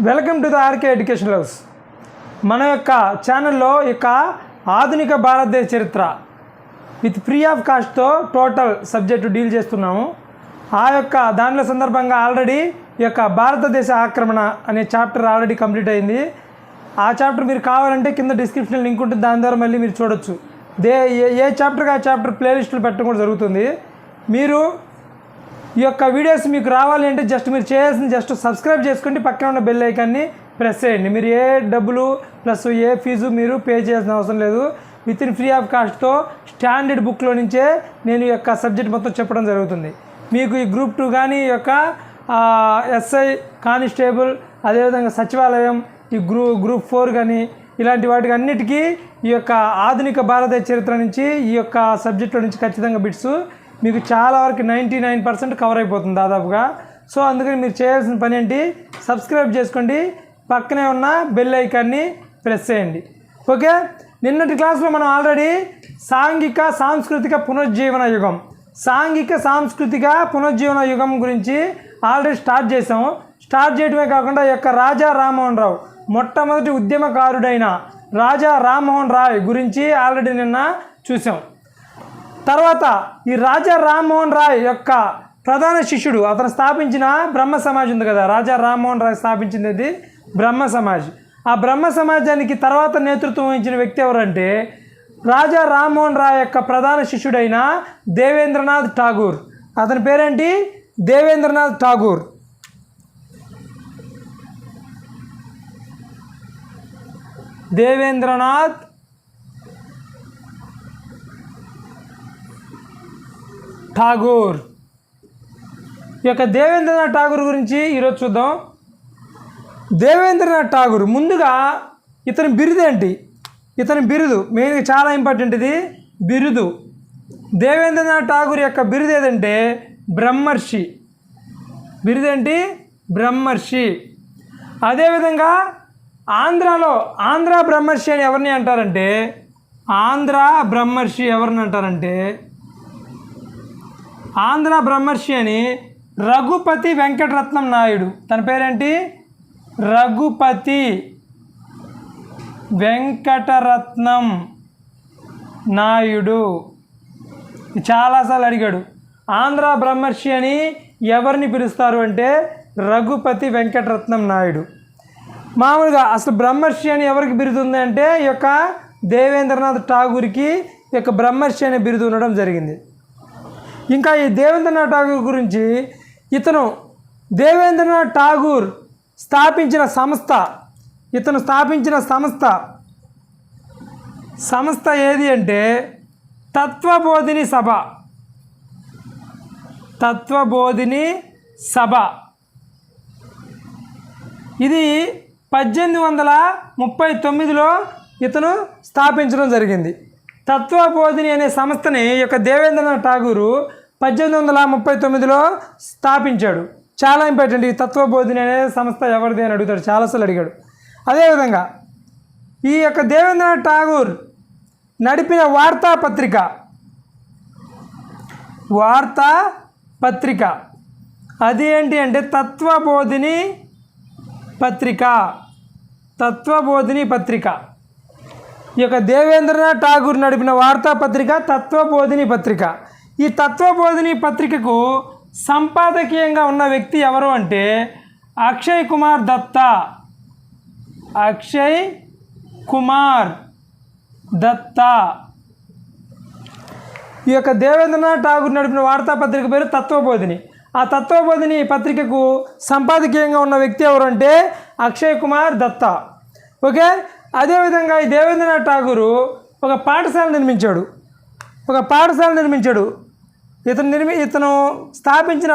Welcome to the RK education loves. మన యొక్క ఛానల్లో యొక్క ఆధునిక భారతదేశ చరిత్ర విత్ ఫ్రీ ఆఫ్ కాస్ట్తో టోటల్ సబ్జెక్టు డీల్ చేస్తున్నాము. ఆ యొక్క దానిలో సందర్భంగా ఆల్రెడీ ఈ యొక్క భారతదేశ ఆక్రమణ అనే చాప్టర్ ఆల్రెడీ కంప్లీట్ అయింది. ఆ చాప్టర్ మీరు కావాలంటే కింద డిస్క్రిప్షన్లో లింక్ ఉంటుంది, దాని ద్వారా మళ్ళీ మీరు చూడొచ్చు. ఏ చాప్టర్కి ఆ చాప్టర్ ప్లేలిస్టులు పెట్టడం కూడా జరుగుతుంది. మీరు ఈ యొక్క వీడియోస్ మీకు రావాలి అంటే మీరు చేయాల్సింది సబ్స్క్రైబ్ చేసుకోండి, పక్కన ఉన్న బెల్ ఐకాన్ని ప్రెస్ చేయండి. మీరు ఏ డబ్బులు ప్లస్ ఏ ఫీజు మీరు పే చేయాల్సిన అవసరం లేదు. విత్ ఇన్ ఫ్రీ ఆఫ్ కాస్ట్తో స్టాండర్డ్ బుక్లో నుంచే నేను ఈ యొక్క సబ్జెక్ట్ మొత్తం చెప్పడం జరుగుతుంది. మీకు ఈ గ్రూప్ 2 కానీ ఈ యొక్క ఎస్ఐ కానిస్టేబుల్ అదేవిధంగా సచివాలయం ఈ గ్రూప్ 4 కానీ ఇలాంటి వాటికి అన్నిటికీ ఈ యొక్క ఆధునిక భారతదేశ చరిత్ర నుంచి ఈ యొక్క సబ్జెక్టులో నుంచి ఖచ్చితంగా బిట్స్ మీకు చాలా వరకు 99% కవర్ అయిపోతుంది దాదాపుగా. సో అందుకని మీరు చేయాల్సిన పని ఏంటి, సబ్స్క్రైబ్ చేసుకోండి, పక్కనే ఉన్న బెల్ ఐకాన్ని ప్రెస్ చేయండి. ఓకే, నిన్నటి క్లాస్లో మనం ఆల్రెడీ సాంఘిక సాంస్కృతిక పునరుజ్జీవన యుగం గురించి ఆల్రెడీ స్టార్ట్ చేసాము. స్టార్ట్ చేయడమే కాకుండా ఈ యొక్క రాజా రామ్మోహన్ రావు మొట్టమొదటి ఉద్యమకారుడైన రాజా రామ్మోహన్ రాయ్ గురించి ఆల్రెడీ నిన్న చూసాం. తర్వాత ఈ రాజా రామ్మోహన్ రాయ్ యొక్క ప్రధాన శిష్యుడు అతను స్థాపించిన బ్రహ్మ సమాజ్ ఉంది కదా, రాజా రామ్మోహన్ రాయ్ స్థాపించింది బ్రహ్మ సమాజ్. ఆ బ్రహ్మ సమాజానికి తర్వాత నేతృత్వం వహించిన వ్యక్తి ఎవరంటే రాజా రామ్మోహన్ రాయ్ యొక్క ప్రధాన శిష్యుడైన దేవేంద్రనాథ్ ఠాగూర్. అతని పేరేంటి, దేవేంద్రనాథ్ ఠాగూర్. దేవేంద్రనాథ్ ఠాగూర్. ఈ యొక్క దేవేంద్రనాథ్ ఠాగూర్ గురించి ఈరోజు చూద్దాం. దేవేంద్రనాథ్ ఠాగూర్ ముందుగా ఇతని బిరుదేంటి, ఇతని బిరుదు మెయిన్గా చాలా ఇంపార్టెంట్. ఇది బిరుదు. దేవేంద్రనాథ్ ఠాగూర్ యొక్క బిరుదు ఏదంటే బ్రహ్మర్షి. బిరుదేంటి, బ్రహ్మర్షి. అదేవిధంగా ఆంధ్ర బ్రహ్మర్షి అని ఎవరిని అంటారంటే ఆంధ్ర బ్రహ్మర్షి అని రఘుపతి వెంకటరత్నం నాయుడు. తన పేరేంటి, రఘుపతి వెంకటరత్నం నాయుడు. చాలాసార్లు అడిగాడు, ఆంధ్ర బ్రహ్మర్షి అని ఎవరిని పిలుస్తారు అంటే రఘుపతి వెంకటరత్నం నాయుడు. మామూలుగా అసలు బ్రహ్మర్షి అని ఎవరికి బిరుదు ఉంది అంటే ఈ యొక్క దేవేంద్రనాథ్ ఠాగూర్కి ఈ యొక్క బ్రహ్మర్షి అనే బిరుదు ఉండడం జరిగింది. ఇంకా ఈ దేవేంద్రనాథ్ ఠాగూర్ గురించి ఇతను దేవేంద్రనాథ్ ఠాగూర్ స్థాపించిన సంస్థ ఏది అంటే తత్వబోధిని సభ. ఇది 1839లో ఇతను స్థాపించడం జరిగింది. తత్వబోధిని అనే సంస్థని ఈ యొక్క దేవేంద్రనాథ్ ఠాగూరు 1839లో స్థాపించాడు. చాలా ఇంపార్టెంట్. ఈ తత్వబోధిని అనే సంస్థ ఎవరిది అని అడుగుతాడు, చాలాసార్లు అడిగాడు. అదేవిధంగా ఈ యొక్క దేవేంద్రనాథ్ ఠాగూర్ నడిపిన వార్తాపత్రిక అది ఏంటి అంటే తత్వబోధిని పత్రిక. ఈ యొక్క దేవేంద్రనాథ్ ఠాగూర్ నడిపిన వార్తాపత్రిక తత్వబోధిని పత్రిక. ఈ తత్వబోధిని పత్రికకు సంపాదకీయంగా ఉన్న వ్యక్తి ఎవరు అంటే అక్షయ్ కుమార్ దత్తా. ఈ యొక్క దేవేంద్రనాథ్ ఠాగూర్ నడిపిన వార్తాపత్రిక పేరు తత్వబోధిని. ఆ తత్వబోధిని పత్రికకు సంపాదకీయంగా ఉన్న వ్యక్తి ఎవరు అంటే అక్షయ్ కుమార్ దత్తా. ఓకే, అదేవిధంగా ఈ దేవేంద్రనాథ్ ఠాగూరు ఒక పాఠశాల నిర్మించాడు. ఇతను స్థాపించిన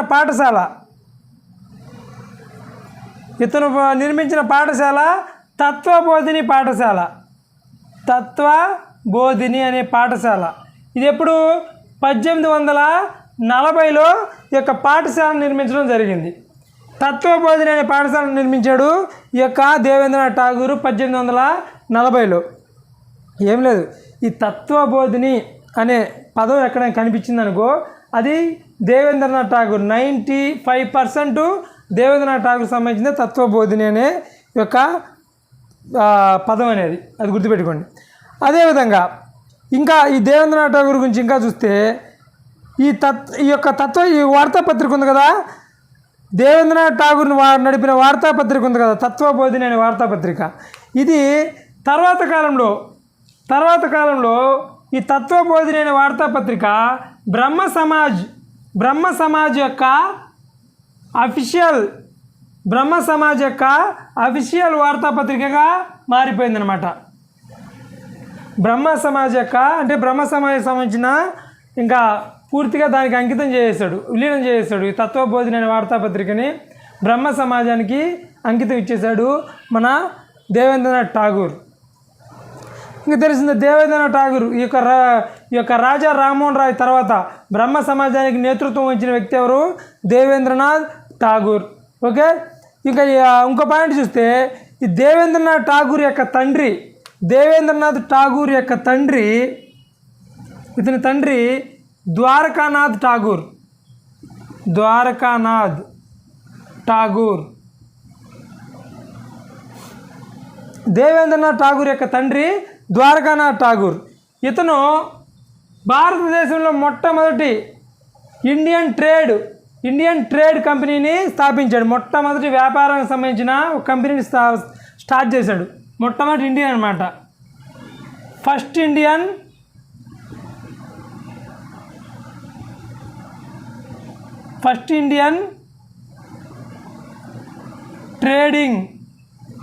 నిర్మించిన పాఠశాల తత్వబోధిని అనే పాఠశాల. ఇది ఎప్పుడు 1840లో ఈ యొక్క పాఠశాలను నిర్మించడం జరిగింది. తత్వబోధిని అనే పాఠశాలను నిర్మించాడు ఈ యొక్క దేవేంద్రనాథ్ ఠాగూరు 1840లో. ఏం లేదు, ఈ తత్వబోధిని అనే పదం ఎక్కడైనా కనిపించింది అనుకో అది దేవేంద్రనాథ్ ఠాగూర్. 95% దేవేంద్రనాథ్ ఠాగూర్ సంబంధించిన తత్వబోధిని అనే యొక్క పదం అనేది, అది గుర్తుపెట్టుకోండి. అదేవిధంగా ఇంకా ఈ దేవేంద్రనాథ్ ఠాగూర్ గురించి ఇంకా చూస్తే ఈ వార్తాపత్రిక ఉంది కదా, దేవేంద్రనాథ్ ఠాగూర్ నడిపిన వార్తాపత్రిక ఉంది కదా, తత్వబోధిని అనే వార్తాపత్రిక. ఇది తర్వాత కాలంలో ఈ తత్వబోధిని అనే వార్తాపత్రిక బ్రహ్మ సమాజ్ యొక్క అఫీషియల్ వార్తాపత్రికగా మారిపోయిందనమాట. బ్రహ్మ సమాజ్ సంబంధించిన ఇంకా పూర్తిగా దానికి విలీనం చేసేసాడు. ఈ తత్వబోధిని అనే వార్తాపత్రికని బ్రహ్మ సమాజానికి అంకితం ఇచ్చేశాడు మన దేవేంద్రనాథ్ ఠాగూర్. ఇంకా తెలిసింది, దేవేంద్రనాథ్ ఠాగూర్ ఈ యొక్క రాజా రామ్మోహన్ రాయ్ తర్వాత బ్రహ్మ సమాజానికి నేతృత్వం వహించిన వ్యక్తి ఎవరు? దేవేంద్రనాథ్ ఠాగూర్. ఓకే, ఇంకా ఇంకో పాయింట్ చూస్తే ఈ దేవేంద్రనాథ్ ఠాగూర్ యొక్క తండ్రి ఇతని తండ్రి ద్వారకానాథ్ ఠాగూర్. దేవేంద్రనాథ్ ఠాగూర్ యొక్క తండ్రి ద్వారకానాథ్ ఠాగూర్. ఇతను భారతదేశంలో మొట్టమొదటి ఇండియన్ ట్రేడ్ కంపెనీని స్థాపించాడు. మొట్టమొదటి వ్యాపారానికి సంబంధించిన ఒక కంపెనీని స్టార్ట్ చేశాడు. మొట్టమొదటి ఇండియన్ అనమాట. First Indian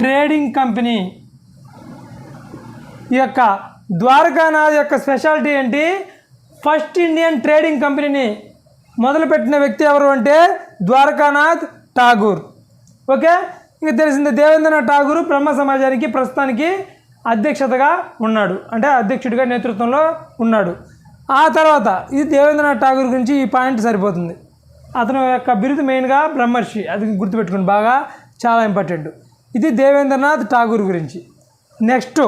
trading company. ఈ యొక్క ద్వారకానాథ్ యొక్క స్పెషాలిటీ ఏంటి? ఫస్ట్ ఇండియన్ ట్రేడింగ్ కంపెనీని మొదలుపెట్టిన వ్యక్తి ఎవరు అంటే ద్వారకానాథ్ ఠాగూర్. ఓకే, ఇంకా తెలిసింది, దేవేంద్రనాథ్ ఠాగూర్ బ్రహ్మ సమాజానికి ప్రస్తుతానికి అధ్యక్షతగా ఉన్నాడు, అంటే అధ్యక్షుడిగా నేతృత్వంలో ఉన్నాడు. ఆ తర్వాత ఇది దేవేంద్రనాథ్ ఠాగూర్ గురించి ఈ పాయింట్ సరిపోతుంది. అతను యొక్క బిరుదు మెయిన్గా బ్రహ్మర్షి, అది గుర్తుపెట్టుకుని బాగా చాలా ఇంపార్టెంట్. ఇది దేవేంద్రనాథ్ ఠాగూర్ గురించి. నెక్స్ట్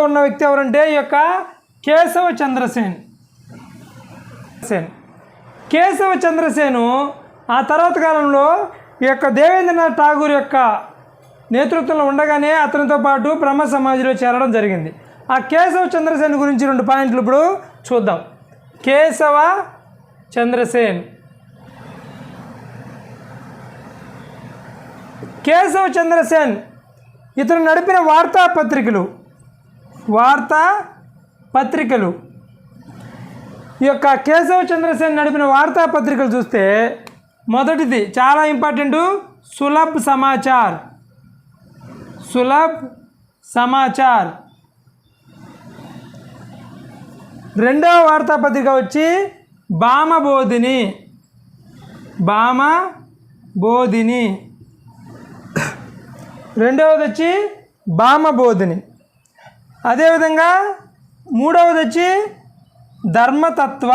ఉన్న వ్యక్తి ఎవరంటే ఈ యొక్క కేశవ చంద్రసేను ఆ తర్వాత కాలంలో ఈ యొక్క దేవేంద్రనాథ్ ఠాగూర్ యొక్క నేతృత్వంలో ఉండగానే అతనితో పాటు బ్రహ్మ సమాజ్లో చేరడం జరిగింది. ఆ కేశవ చంద్రసేన్ గురించి 2 పాయింట్లు ఇప్పుడు చూద్దాం. కేశవ చంద్రసేన్ ఇతను నడిపిన వార్తాపత్రికలు ఈ యొక్క కేశవ చంద్రసేన్ నడిపిన వార్తాపత్రికలు చూస్తే మొదటిది చాలా ఇంపార్టెంట్, సులభ్ సమాచార్. రెండవ వార్తాపత్రిక వచ్చి భామబోధిని. రెండవది వచ్చి భామబోధిని. అదేవిధంగా మూడవది వచ్చి ధర్మతత్వ.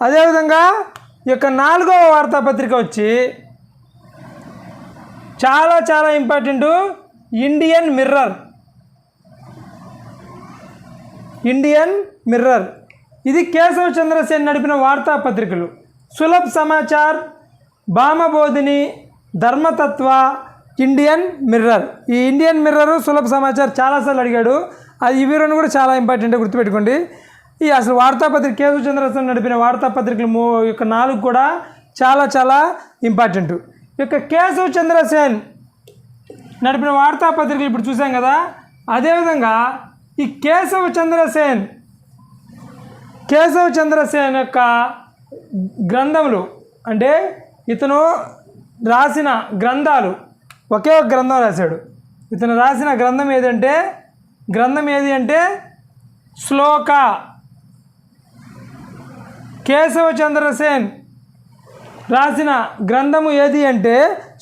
అదేవిధంగా ఈ యొక్క 4వ వార్తాపత్రిక వచ్చి చాలా చాలా ఇంపార్టెంట్, ఇండియన్ మిర్రర్. ఇది కేశవ చంద్రసేన్ నడిపిన వార్తాపత్రికలు. Sulabh Samachar, Bhamabodhini, Dharmatatva, Indian Mirror. ఈ ఇండియన్ మిర్రర్, సులభ్ సమాచార్ చాలాసార్లు అడిగాడు. ఇవి 2 కూడా చాలా ఇంపార్టెంట్, గుర్తుపెట్టుకోండి. ఈ అసలు వార్తాపత్రిక కేశవ చంద్రసేన్ నడిపిన వార్తాపత్రికలు యొక్క 4 కూడా చాలా చాలా ఇంపార్టెంట్. ఈ యొక్క కేశవ చంద్రసేన్ నడిపిన వార్తాపత్రికలు ఇప్పుడు చూసాం కదా. అదేవిధంగా ఈ కేశవ చంద్రసేన్ యొక్క గ్రంథములు, అంటే ఇతను రాసిన గ్రంథాలు, ఒకే ఒక గ్రంథం రాశాడు. ఇతను రాసిన గ్రంథం ఏది అంటే శ్లోక. కేశవ చంద్రసేన్ రాసిన గ్రంథము ఏది అంటే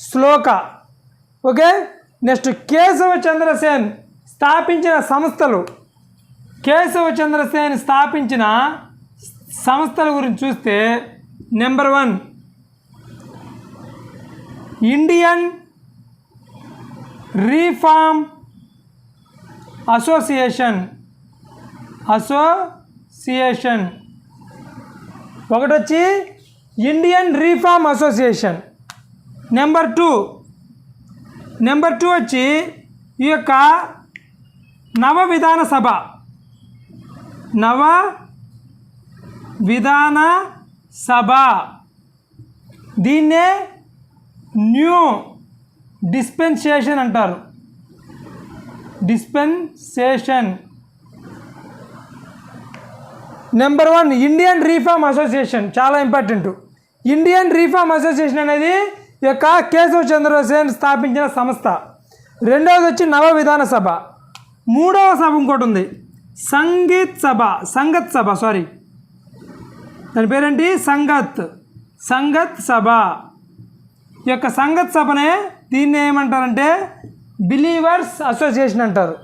శ్లోక. ఓకే, నెక్స్ట్ కేశవ చంద్రసేన్ స్థాపించిన సంస్థల గురించి చూస్తే నెంబర్ 1 ఇండియన్ రీఫార్మ్ అసోసియేషన్. ఒకటి వచ్చి Indian reform association. Number two వచ్చి ఈ యొక్క నవ విధాన సభ, దీన్నే న్యూ డిస్పెన్సేషన్ అంటారు. నెంబర్ 1 ఇండియన్ రిఫార్మ్ అసోసియేషన్, చాలా ఇంపార్టెంట్. ఇండియన్ రిఫార్మ్ అసోసియేషన్ అనేది ఈ యొక్క కేశవ్ చంద్ర సేన్ స్థాపించిన సంస్థ. రెండవది వచ్చి నవ విధాన సభ. మూడవ సభ ఇంకోటి ఉంది, సంగత్ సభ దాని పేరేంటి, సంగత్ సభ. ఈ యొక్క సంగత్ సభనే దీన్ని ఏమంటారంటే బిలీవర్స్ అసోసియేషన్ అంటారు.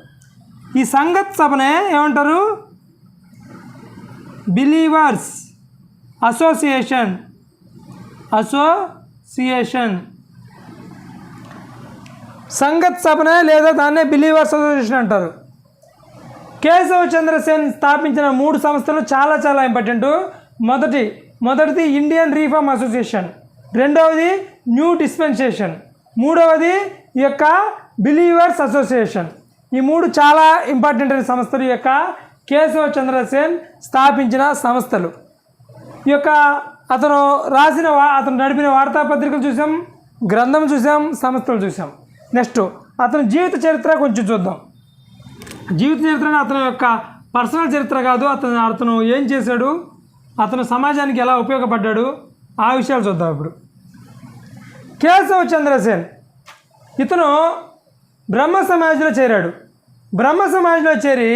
ఈ సంగత్ సభనే ఏమంటారు, బిలీవర్స్ అసోసియేషన్. సంగత్ సభనే లేదా దాన్నే బిలీవర్స్ అసోసియేషన్ అంటారు. కేశవ్ చంద్ర సేన్ స్థాపించిన 3 సంస్థలు చాలా చాలా ఇంపార్టెంట్. మొదటిది ఇండియన్ రిఫార్మ్ అసోసియేషన్, రెండవది న్యూ డిస్పెన్సేషన్, మూడవది ఈ యొక్క బిలీవర్స్ అసోసియేషన్. ఈ 3 చాలా ఇంపార్టెంట్ అయిన సంస్థలు, ఈ యొక్క కేశవ్ చంద్ర సేన్ స్థాపించిన సంస్థలు. ఈ యొక్క అతను నడిపిన వార్తాపత్రికలు చూసాం, గ్రంథం చూసాం, సంస్థలు చూసాం. నెక్స్ట్ అతని జీవిత చరిత్ర కొంచెం చూద్దాం. జీవిత చరిత్ర అతని యొక్క పర్సనల్ చరిత్ర కాదు, అతను ఏం చేశాడు, అతను సమాజానికి ఎలా ఉపయోగపడ్డాడు, ఆ విషయాలు చూద్దాం ఇప్పుడు. కేశవ్ చంద్ర సేన్ ఇతను బ్రహ్మ సమాజ్లో చేరాడు. బ్రహ్మ సమాజ్లో చేరి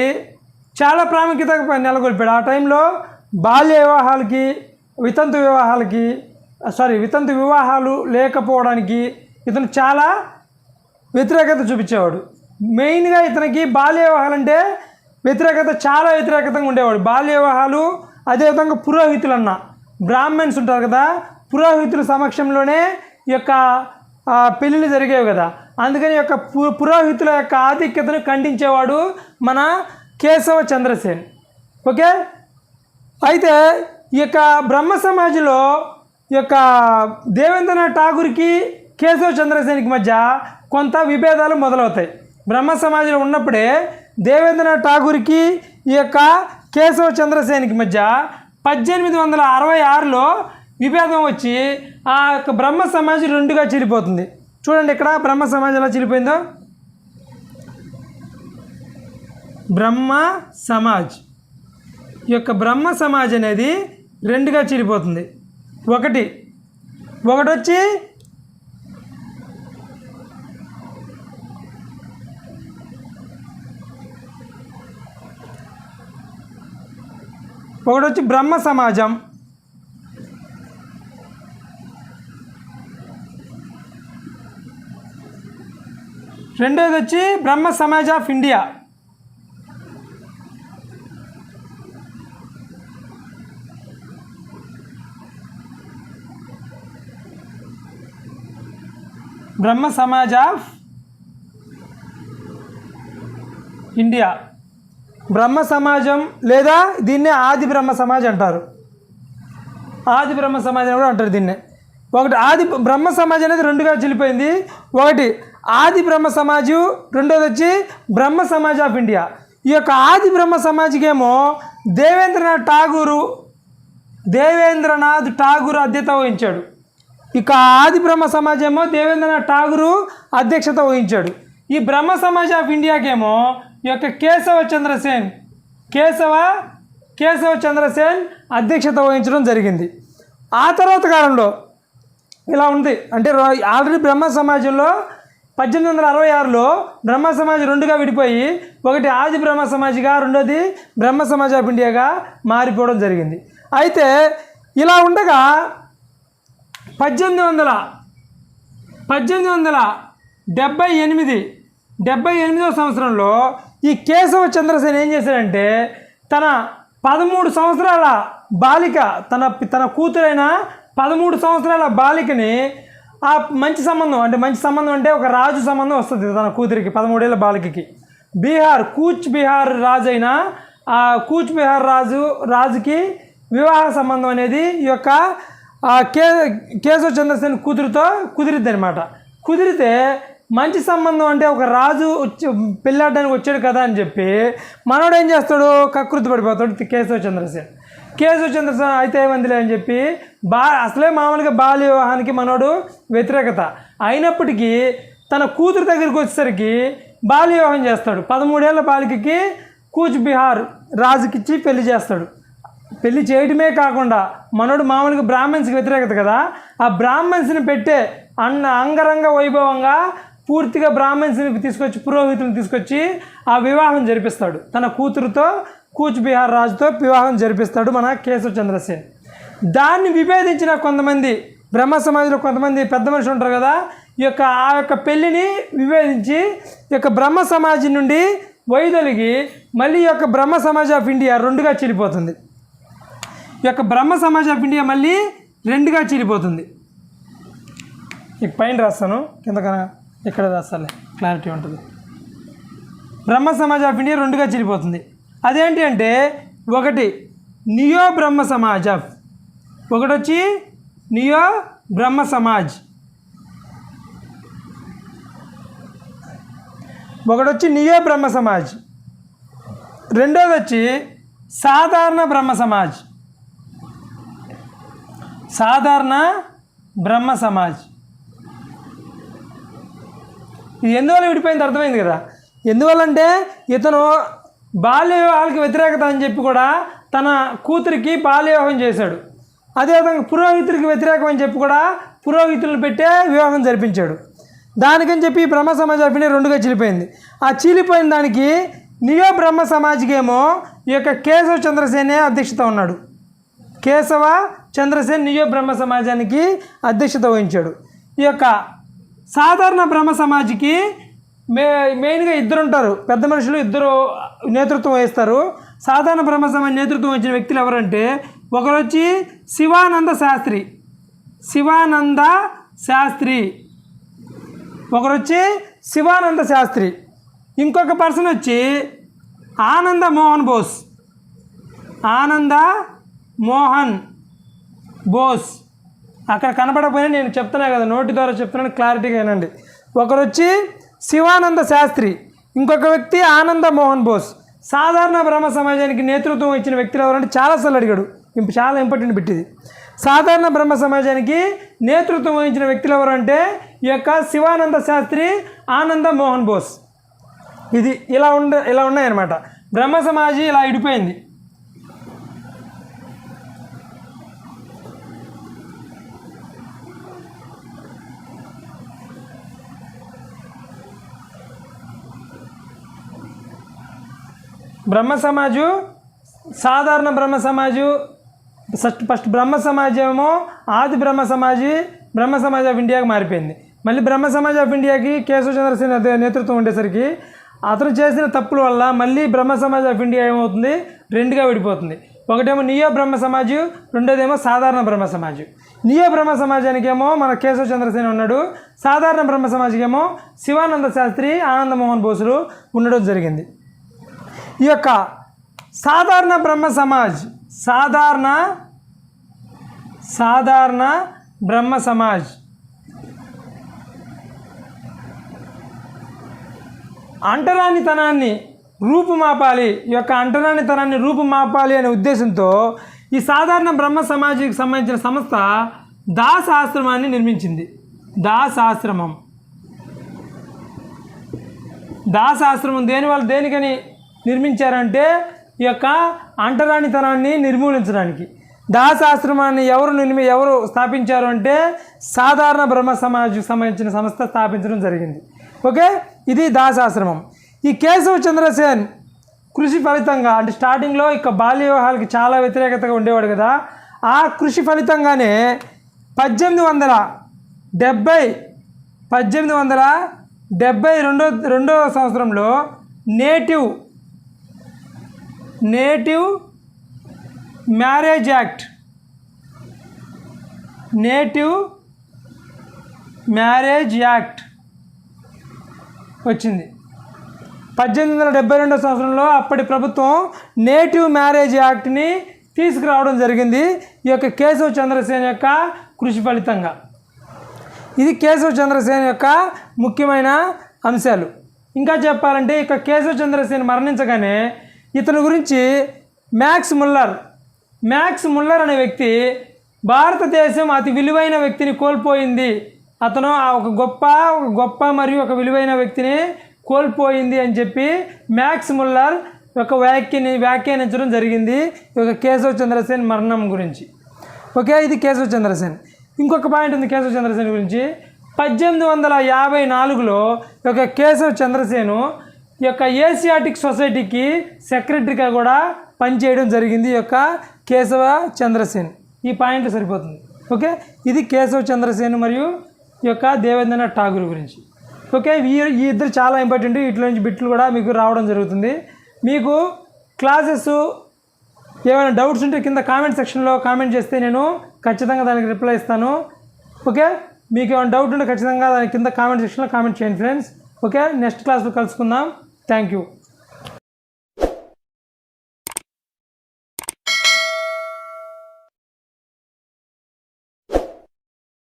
చాలా ప్రాముఖ్యత నెలకొల్పాడు. ఆ టైంలో బాల్య వివాహాలకి వితంతు వివాహాలు లేకపోవడానికి ఇతను చాలా వ్యతిరేకత చూపించేవాడు. మెయిన్గా ఇతనికి బాల్య వివాహాలు అంటే చాలా వ్యతిరేకతంగా ఉండేవాడు. బాల్య వివాహాలు, అదేవిధంగా పురోహితులన్న బ్రాహ్మణ్స్ ఉంటారు కదా, పురోహితుల సమక్షంలోనే ఈ యొక్క పెళ్ళిళ్ళు జరిగేవి కదా. అందుకని యొక్క పురోహితుల యొక్క ఆధిక్యతను ఖండించేవాడు మన కేశవ చంద్ర సేన్. ఓకే, అయితే ఈ యొక్క బ్రహ్మ సమాజ్లో ఈ యొక్క దేవేంద్రనాథ్ ఠాగూర్కి కేశవ్ చంద్ర సేన్కి మధ్య కొంత విభేదాలు మొదలవుతాయి. బ్రహ్మ సమాజ్లో ఉన్నప్పుడే దేవేంద్రనాథ్ ఠాగూర్కి ఈ యొక్క కేశవ్ చంద్ర సేన్కి మధ్య 1866లో విభేదం వచ్చి ఆ యొక్క బ్రహ్మ సమాజ్ 2గా చీలిపోతుంది. చూడండి ఇక్కడ బ్రహ్మ సమాజ్ ఎలా చీలిపోయిందో. బ్రహ్మ సమాజ్, ఈ యొక్క బ్రహ్మ సమాజ్ అనేది 2గా చీలిపోతుంది. ఒకటి వచ్చి బ్రహ్మ సమాజం, రెండోది వచ్చి Brahmo Samaj of India. Brahmo Samaj of India, Brahmo సమాజం లేదా దీన్నే ఆది బ్రహ్మ సమాజ్ అంటారు. ఆది బ్రహ్మ సమాజ్ అని కూడా అంటారు దీన్నే. ఒకటి ఆది బ్రహ్మ సమాజ్ అనేది 2గా చీలిపోయింది. ఒకటి ఆది బ్రహ్మ సమాజు, రెండోది వచ్చి బ్రహ్మ సమాజ్ ఆఫ్ ఇండియా. ఈ యొక్క ఆది బ్రహ్మ సమాజ్కేమో దేవేంద్రనాథ్ ఠాగూర్ అధ్యక్షత వహించాడు. ఇక ఆది బ్రహ్మ సమాజ్ ఏమో దేవేంద్రనాథ్ ఠాగూర్ అధ్యక్షత వహించాడు. ఈ బ్రహ్మ సమాజ్ ఆఫ్ ఇండియాకేమో ఈ యొక్క కేశవ చంద్ర సేన్ అధ్యక్షత వహించడం జరిగింది. ఆ తర్వాత కాలంలో ఇలా ఉంది అంటే ఆల్రెడీ బ్రహ్మ సమాజంలో 1866లో బ్రహ్మ సమాజ్ 2గా విడిపోయి ఒకటి ఆది బ్రహ్మ సమాజ్గా, రెండోది బ్రహ్మ సమాజ్ ఆఫ్ ఇండియాగా మారిపోవడం జరిగింది. అయితే ఇలా ఉండగా 1878వ సంవత్సరంలో ఈ కేశవ చంద్ర సేన్ ఏం చేశాడంటే తన 13 సంవత్సరాల బాలిక, తన కూతురైన 13 సంవత్సరాల బాలికని ఆ మంచి సంబంధం అంటే ఒక రాజు సంబంధం వస్తుంది తన కూతురికి, 13 ఏళ్ళ బాలికకి. కూచ్ బిహార్ రాజు అయిన ఆ కూచ్ బిహార్ రాజుకి వివాహ సంబంధం అనేది ఈ యొక్క కేశవ చంద్రసేన్ కూతురుతో కుదిరిద్ది అనమాట. కుదిరితే మంచి సంబంధం అంటే ఒక రాజు వచ్చి పెళ్ళాడడానికి వచ్చాడు కదా అని చెప్పి మనోడు ఏం చేస్తాడు, కకృతి పడిపోతాడు కేశవ చంద్రసేన్. కేశవ చంద్రసేన్ అయితే ఏమందిలే అని చెప్పి అసలే మామూలుగా బాల్య వివాహానికి మనోడు వ్యతిరేకత అయినప్పటికీ తన కూతురు దగ్గరికి వచ్చేసరికి బాల్య వివాహం చేస్తాడు. 13 ఏళ్ల బాలికకి కూచ్ బిహార్ రాజుకిచ్చి పెళ్లి చేస్తాడు. పెళ్లి చేయడమే కాకుండా మనోడు మామూలుగా బ్రాహ్మణ్స్కి వ్యతిరేకత కదా, ఆ బ్రాహ్మణ్స్ని పెట్టే అంగరంగ వైభవంగా పూర్తిగా బ్రాహ్మణ్స్ని తీసుకొచ్చి పురోహితులను తీసుకొచ్చి ఆ వివాహం జరిపిస్తాడు. తన కూతురుతో కూచ్ బిహార్ రాజుతో వివాహం జరిపిస్తాడు మన కేశవ చంద్రసేన్. దాన్ని విభేదించిన కొంతమంది బ్రహ్మ సమాజంలో కొంతమంది పెద్ద మనుషులు ఉంటారు కదా, ఆ యొక్క పెళ్ళిని విభేదించి ఈ యొక్క బ్రహ్మ సమాజం నుండి వైదొలిగి మళ్ళీ ఈ యొక్క బ్రహ్మ సమాజ్ ఆఫ్ ఇండియా రెండుగా చీలిపోతుంది. ఈ యొక్క బ్రహ్మ సమాజ్ ఆఫ్ ఇండియా మళ్ళీ రెండుగా చీలిపోతుంది. ఇక పైన రాస్తాను, కిందకన్నా ఇక్కడ రాస్తాలే క్లారిటీ ఉంటుంది. బ్రహ్మ సమాజ్ ఆఫ్ ఇండియా రెండుగా చీలిపోతుంది. అదేంటి అంటే ఒకటి నియో బ్రహ్మ సమాజ్ ఆఫ్, ఒకటి వచ్చి నియో బ్రహ్మ సమాజ్, ఒకటి వచ్చి నియో బ్రహ్మ సమాజ్, రెండోది వచ్చి సాధారణ బ్రహ్మ సమాజ్. సాధారణ బ్రహ్మ సమాజ్ ఇది ఎందువల్ల విడిపోయింది అర్థమైంది కదా. ఎందువల్లంటే ఇతను బాల్య వివాహాలకు వ్యతిరేకత అని చెప్పి కూడా తన కూతురికి బాల్య వివాహం చేశాడు. అదేవిధంగా పురోహితుడికి వ్యతిరేకం అని చెప్పి కూడా పురోహితులను పెట్టే వివాహం జరిపించాడు. దానికని చెప్పి బ్రహ్మ సమాజ్ ఆఫ్ ఇండియా రెండుగా చీలిపోయింది. ఆ చీలిపోయిన దానికి నియో బ్రహ్మ సమాజ్కి ఏమో ఈ యొక్క కేశవ చంద్రసేనే అధ్యక్షత ఉన్నాడు. కేశవ చంద్రసేన్ నియో బ్రహ్మ సమాజానికి అధ్యక్షత వహించాడు. ఈ యొక్క సాధారణ బ్రహ్మ సమాజ్కి మెయిన్గా ఇద్దరు ఉంటారు, పెద్ద మనుషులు ఇద్దరు నేతృత్వం వహిస్తారు. సాధారణ బ్రహ్మ సమాజ్ నేతృత్వం వహించిన వ్యక్తులు ఎవరంటే ఒకరు వచ్చి శివానంద శాస్త్రి, శివానంద శాస్త్రి, ఒకరు వచ్చి శివానంద శాస్త్రి, ఇంకొక పర్సన్ వచ్చి ఆనంద మోహన్ బోస్, ఆనంద మోహన్ బోస్. అక్కడ కనపడకపోయినా నేను చెప్తున్నా కదా, నోటి ద్వారా చెప్తున్నాను, క్లారిటీగా వినండి. ఒకరు వచ్చి శివానంద శాస్త్రి, ఇంకొక వ్యక్తి ఆనంద మోహన్ బోస్. సాధారణ బ్రహ్మ సమాజానికి నేతృత్వం ఇచ్చిన వ్యక్తులు ఎవరంటే చాలాసార్లు అడిగాడు, చాలా ఇంపార్టెంట్ బిట్టిది. సాధారణ బ్రహ్మ సమాజానికి నేతృత్వం వహించిన వ్యక్తులు ఎవరంటే ఈ యొక్క శివానంద శాస్త్రి, ఆనంద మోహన్ బోస్. ఇది ఇలా ఉన్నాయన్నమాట. బ్రహ్మ సమాజం ఇలా విడిపోయింది. బ్రహ్మ సమాజు, సాధారణ బ్రహ్మ సమాజు, ఫస్ట్ బ్రహ్మ సమాజమేమో ఆది బ్రహ్మ సమాజ్ ఆఫ్ ఇండియాకి మారిపోయింది. మళ్ళీ బ్రహ్మ సమాజ్ ఆఫ్ ఇండియాకి కేశవ చంద్రసేన్ నేతృత్వం ఉండేసరికి అతను చేసిన తప్పుల వల్ల మళ్ళీ బ్రహ్మ సమాజ్ ఆఫ్ ఇండియా ఏమవుతుంది, రెండుగా విడిపోతుంది. ఒకటేమో నియో బ్రహ్మ సమాజు, రెండోదేమో సాధారణ బ్రహ్మ సమాజు. నియో బ్రహ్మ సమాజానికేమో మన కేశవ చంద్రసేన్ ఉన్నాడు, సాధారణ బ్రహ్మ సమాజకేమో శివానంద శాస్త్రి, ఆనంద మోహన్ బోసులు ఉండడం జరిగింది. ఈ యొక్క సాధారణ బ్రహ్మ సమాజ్, సాధారణ బ్రహ్మ సమాజ్ అంటరానితనాన్ని రూపుమాపాలి, ఈ యొక్క అంటరానితనాన్ని రూపుమాపాలి అనే ఉద్దేశంతో ఈ సాధారణ బ్రహ్మ సమాజానికి సంబంధించిన సంస్థ దాస్ ఆశ్రమాన్ని నిర్మించింది. దాస్ ఆశ్రమం దేనికని నిర్మించారంటే ఈ యొక్క అంటరానితనాన్ని నిర్మూలించడానికి. దాస్ ఆశ్రమాన్ని ఎవరు స్థాపించారు అంటే సాధారణ బ్రహ్మ సమాజ్కి సంబంధించిన సంస్థ స్థాపించడం జరిగింది. ఓకే, ఇది దాస్ ఆశ్రమం. ఈ కేశవ చంద్రసేన్ కృషి ఫలితంగా అంటే స్టార్టింగ్లో ఇక బాల్య వివాహాలకి చాలా వ్యతిరేకతగా ఉండేవాడు కదా, ఆ కృషి ఫలితంగానే 1872 సంవత్సరంలో నేటివ్ మ్యారేజ్ యాక్ట్ వచ్చింది. 1872 సంవత్సరంలో అప్పటి ప్రభుత్వం నేటివ్ మ్యారేజ్ యాక్ట్ని తీసుకురావడం జరిగింది ఈ యొక్క కేశవ చంద్రసేన్ యొక్క కృషి ఫలితంగా. ఇది కేశవ చంద్రసేన్ యొక్క ముఖ్యమైన అంశాలు. ఇంకా చెప్పాలంటే ఇక కేశవ చంద్రసేన్ మరణించగానే ఇతని గురించి మ్యాక్స్ ముల్లర్ అనే వ్యక్తి భారతదేశం అతి విలువైన వ్యక్తిని కోల్పోయింది, అతను ఒక గొప్ప మరియు ఒక విలువైన వ్యక్తిని కోల్పోయింది అని చెప్పి మ్యాక్స్ ముల్లర్ ఒక వ్యాఖ్యానించడం జరిగింది ఈ యొక్క కేశవ చంద్రసేన్ మరణం గురించి. ఓకే, ఇది కేశవ చంద్రసేన్. ఇంకొక పాయింట్ ఉంది కేశవ చంద్రసేన్ గురించి. 1854లో ఈ యొక్క కేశవ చంద్రసేను ఈ యొక్క ఏసియాటిక్ సొసైటీకి సెక్రటరీగా కూడా పనిచేయడం జరిగింది ఈ యొక్క కేశవ చంద్రసేన్. ఈ పాయింట్ సరిపోతుంది. ఓకే, ఇది కేశవ చంద్రసేన్ మరియు ఈ యొక్క దేవేంద్రనాథ్ ఠాగూర్ గురించి. ఓకే, ఈ ఇద్దరు చాలా ఇంపార్టెంట్. ఇట్ల నుంచి బిట్లు కూడా మీకు రావడం జరుగుతుంది. మీకు క్లాసెస్ ఏమైనా డౌట్స్ ఉంటే కింద కామెంట్ సెక్షన్లో కామెంట్ చేస్తే నేను ఖచ్చితంగా దానికి రిప్లై ఇస్తాను. ఓకే, మీకు ఏమైనా డౌట్ ఉంటే ఖచ్చితంగా దాని కింద కామెంట్ సెక్షన్లో కామెంట్ చేయండి ఫ్రెండ్స్. ఓకే, నెక్స్ట్ క్లాస్లో కలుసుకుందాం. Thank you.